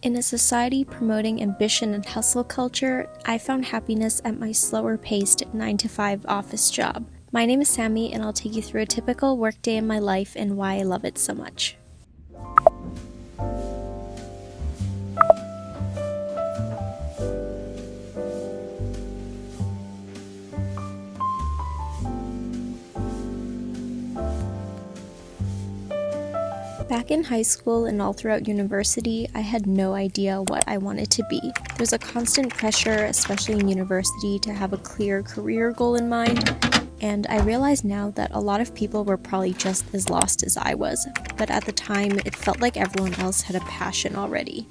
In a society promoting ambition and hustle culture, I found happiness at my slower-paced 9-to-5 office job. My name is Sammy, and I'll take you through a typical workday in my life and why I love it so much. Back in high school and all throughout university, I had no idea what I wanted to be. There's a constant pressure, especially in university, to have a clear career goal in mind, and I realize now that a lot of people were probably just as lost as I was, but at the time, it felt like everyone else had a passion already.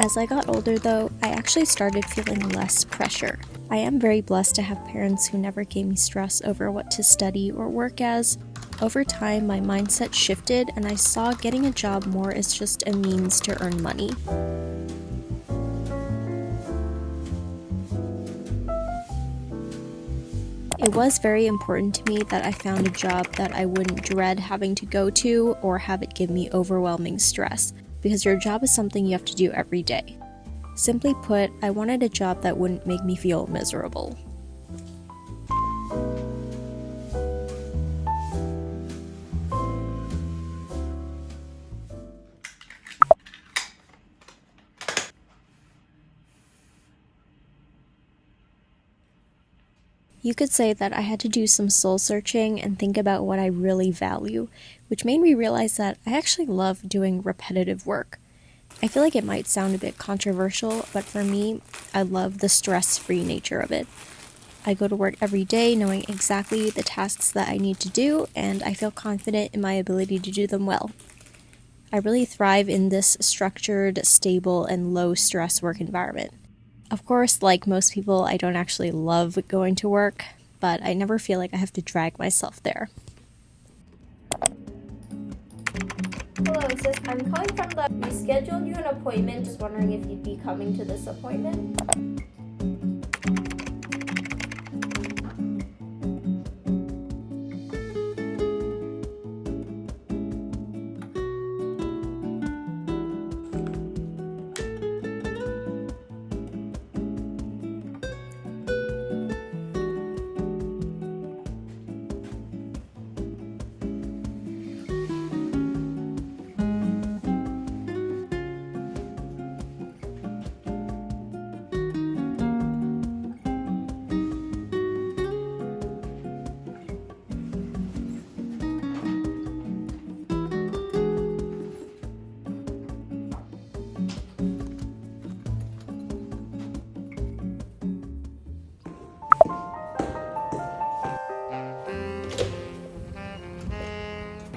As I got older though, I actually started feeling less pressure. I am very blessed to have parents who never gave me stress over what to study or work as. Over time, my mindset shifted and I saw getting a job more as just a means to earn money. It was very important to me that I found a job that I wouldn't dread having to go to or have it give me overwhelming stress, because your job is something you have to do every day. Simply put, I wanted a job that wouldn't make me feel miserable. You could say that I had to do some soul searching and think about what I really value, which made me realize that I actually love doing repetitive work. I feel like it might sound a bit controversial, but for me, I love the stress-free nature of it. I go to work every day knowing exactly the tasks that I need to do, and I feel confident in my ability to do them well. I really thrive in this structured, stable, and low-stress work environment. Of course, like most people, I don't actually love going to work, but I never feel like I have to drag myself there. Hello, sis. I'm calling from we scheduled you an appointment. Just wondering if you'd be coming to this appointment.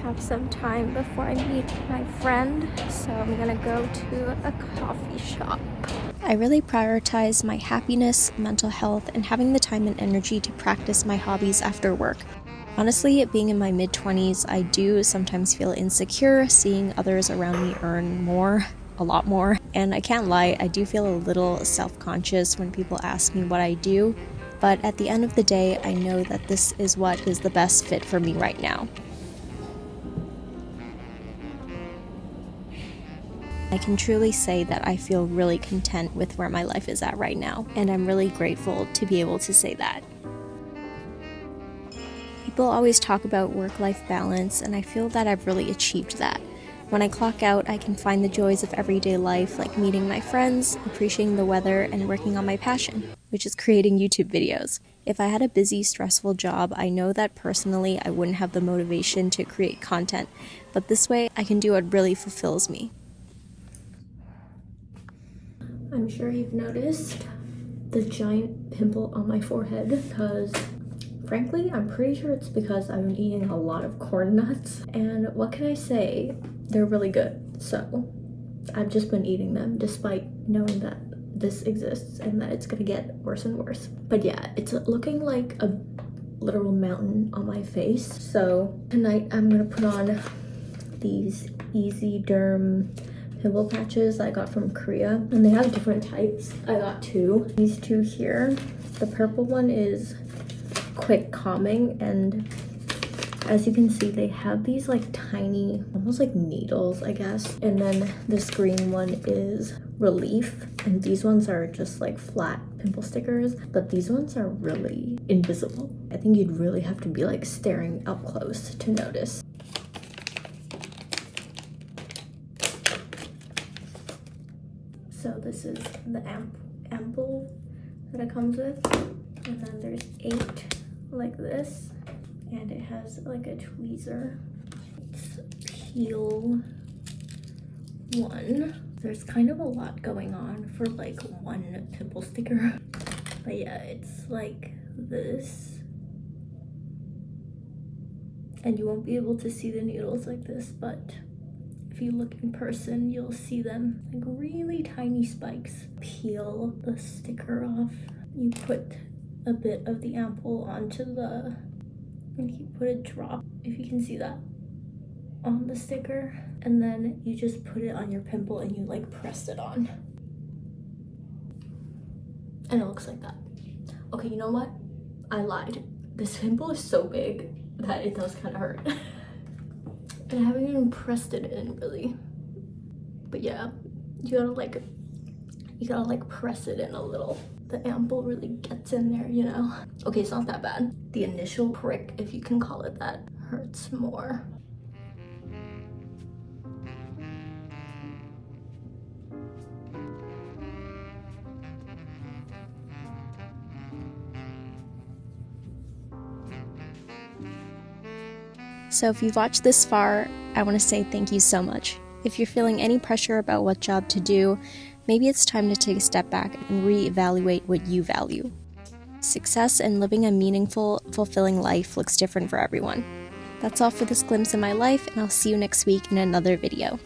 Have some time before I meet my friend, so I'm gonna go to a coffee shop. I really prioritize my happiness, mental health, and having the time and energy to practice my hobbies after work. Honestly, being in my mid-20s, I do sometimes feel insecure seeing others around me earn more, a lot more, and I can't lie, I do feel a little self-conscious when people ask me what I do, but at the end of the day, I know that this is what is the best fit for me right now. I can truly say that I feel really content with where my life is at right now, and I'm really grateful to be able to say that. People always talk about work-life balance, and I feel that I've really achieved that. When I clock out, I can find the joys of everyday life, like meeting my friends, appreciating the weather, and working on my passion, which is creating YouTube videos. If I had a busy, stressful job, I know that personally I wouldn't have the motivation to create content, but this way I can do what really fulfills me. I'm sure you've noticed the giant pimple on my forehead because, frankly, I'm pretty sure it's because I've been eating a lot of corn nuts. And what can I say? They're really good. So I've just been eating them despite knowing that this exists and that it's gonna get worse and worse. But yeah, it's looking like a literal mountain on my face. So tonight I'm gonna put on these Easy Derm pimple patches I got from Korea, and they have different types. I got two. These two here. The purple one is quick calming, and As you can see, they have these like tiny, almost like needles, I guess. And then this green one is Relief. And these ones are just like flat pimple stickers, but these ones are really invisible. I think you'd really have to be like staring up close to notice. So this is the ample that it comes with. And then there's 8 like this. And it has like a tweezer. It's peel 1. There's kind of a lot going on for like one pimple sticker. But yeah, it's like this. And you won't be able to see the needles like this, but if you look in person, you'll see them like really tiny spikes. Peel the sticker off. You put a bit of the ample onto the, and you put a drop, if you can see that, on the sticker, and then you just put it on your pimple and you like press it on. And it looks like that. Okay, you know what? I lied. This pimple is so big that it does kind of hurt. And I haven't even pressed it in really. But yeah, you gotta like press it in a little. The ample really gets in there, you know? Okay, it's not that bad. The initial prick, if you can call it that, hurts more. So if you've watched this far, I want to say thank you so much. If you're feeling any pressure about what job to do, maybe it's time to take a step back and reevaluate what you value. Success and living a meaningful, fulfilling life looks different for everyone. That's all for this glimpse of my life, and I'll see you next week in another video.